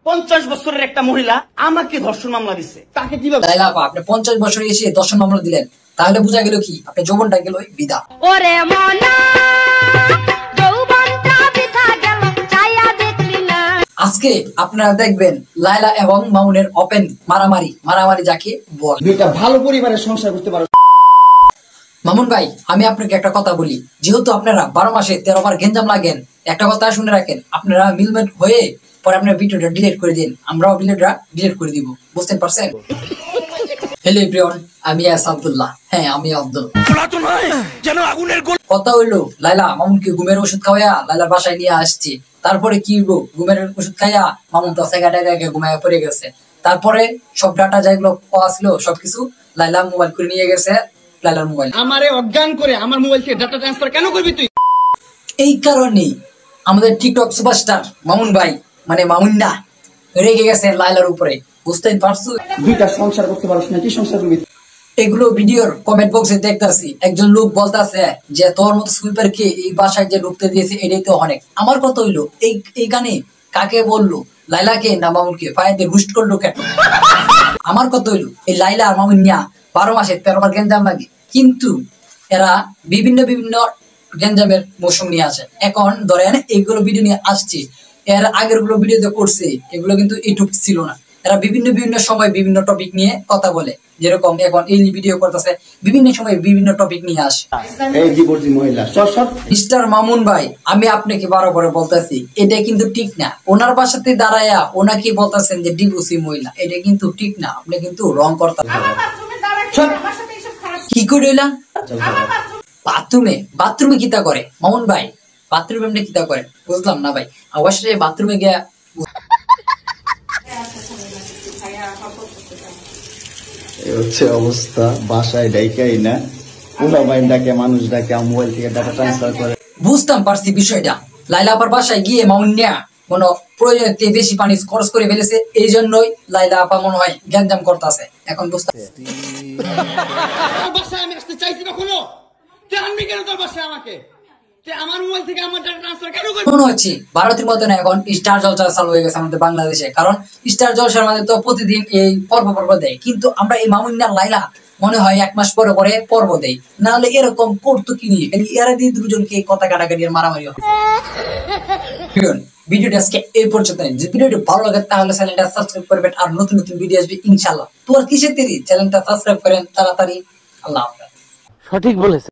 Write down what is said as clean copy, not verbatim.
50 বছরের একটা মহিলা আমাকে ধর্ষণ মামলা দিচ্ছে, তাকে কিভাবে? লাইলা আপা, আপনি 50 বছরে এসে ধর্ষণ মামলা দিলেন, তাহলে বোঝা গেল কি আপনি যৌবনটা গেল বিদা। ওরে মনা যৌবনটা বিদা গেল ছায়া দেখলি না। আজকে আপনারা দেখবেন লাইলা এবং মামুনের ওপেন মারামারি যাকে বল। দুইটা ভালো পরিবারের সংসার করতে পারো। মামুন ভাই, আমি আপনাকে একটা কথা বলি, যেহেতু আপনারা 12 মাসে 13 বার গেঞ্জাম লাগেন, একটা কথা শুনে রাখেন, আপনারা মিলমেট হয়ে পরে আপনার ভিডিওটা ডিলিট করে দিন, আমরাও ভিডিওটা ডিলিট করে দিব, বুঝতে পারছেন? হ্যালো এভরিওয়ান, আমি আব্দুল্লাহ। হ্যাঁ, আমি আব্দুল। কথা হইলো লাইলা মামুনকে ঘুমের ওষুধ খাওয়াইয়া লাইলার বাসায় নিয়ে আসছি। তারপরে কি হইব, ঘুমের ওষুধ খাইয়া মামুন তো ঘুমাইয়া পড়ে গেছে। তারপরে সব ডাটা যেগুলো পাওয়া ছিল সবকিছু লাইলা মোবাইল করে নিয়ে গেছে। লাইলার মোবাইল আমারে অজ্ঞান করে আমার মোবাইল থেকে ডাটা ট্রান্সফার কেন করবি তুই? এই কারণেই আমাদের টিকটক সুপারস্টার মামুন ভাই, মানে মামুন না, রেগে গেছে লাইলার উপরে, বুঝতে পারছো? দুইটা সংসার করতে পারছ না, কি সংসার করবি? এগুলো ভিডিওর কমেন্ট বক্সে দেখতেছি, একজন লোক বলতেছে যে তোর মতো সুইপার কে এই বাসায় যে ঢুকতে দিয়েছে এটাই তো অনেক। আমার কথা হইলো এইখানে কাকে বললো, লাইলাকে না মামুনকে? পায়েতে রুস্ট করলো কেন? আমার কথা হইলো এই লাইলা আর মামুন নিয়া 12 মাসে 13 বার গেঞ্জাম লাগে, কিন্তু এরা বিভিন্ন গেঞ্জামের মৌসুম নিয়ে আসে। এখন ধরেন এইগুলো ভিডিও নিয়ে আসছে, এর আগের গুলো ভিডিও যে করছে এগুলো কিন্তু এইটুক ছিল না। এরা বিভিন্ন সময় বিভিন্ন টপিক নিয়ে কথা বলে, যেরকম এখন এই ভিডিও করতেছে, বিভিন্ন সময় বিভিন্ন টপিক নিয়ে আসে। এই ডিভোর্সি মহিলা সব মিস্টার মামুন ভাই, আমি আপনাকে বারবার বলতেছি এটা কিন্তু ঠিক না। ওনার বাসাতে দাঁড়ায়া ওনাকে বলতেছেন যে ডিভোর্সি মহিলা, এটা কিন্তু ঠিক না, আপনি কিন্তু রং করতেছেন। কি করে বাথরুমে কিতা করে মামুন ভাই? বাথরুমে কিতা করে বুঝলাম না ভাই। অবশ্যই বাথরুমে গিয়া হচ্ছে অবস্থা, বাসায় ডাইকাই না ডাকে মানুষ ডাকে মোবাইল থেকে ডাটা ট্রান্সফার করে। বুঝতাম পারছি বিষয়টা। লাইলা আপার বাসায় গিয়ে মামুন নিয়া কোনো প্রয়োজনের বেশি পানি খরচ করে ফেলেছে, এই জন্যই লাইলা আপা মনে হয় গ্যাঞ্জাম করতেছে। এখন বুঝতে আমি আসতে চাইছি কখনো আনবি কেন তোর বাসায় আমাকে? আমার মোবাইল থেকে আমার ডাটা ট্রান্সফার কেন করবি? মনে হচ্ছে ভারতের মতো না, এখন স্টার জলসা চালু হয়ে গেছে আমাদের বাংলাদেশে। কারণ স্টার জলসার মধ্যে তো প্রতিদিন এই পর্ব দেয়, কিন্তু আমরা এই মামুন না লাইলা মনে হয় 1 মাস পরে পর্ব দেয়। না হলে এরকম করতো কি নিয়ে এরা দিয়ে দুজনকে কথা কাটাকাটি আর মারামারি হয়। ভিডিওটা আজকে এই পর্যন্ত। যদি ভিডিওটি ভালো লাগে তাহলে চ্যানেলটা সাবস্ক্রাইব করবেন, আর নতুন ভিডিও আসবে ইনশাআল্লাহ। তো আর কিসের দেরি, চ্যানেলটা সাবস্ক্রাইব করেন তাড়াতাড়ি। আল্লাহ হাফেজ। সঠিক বলেছে।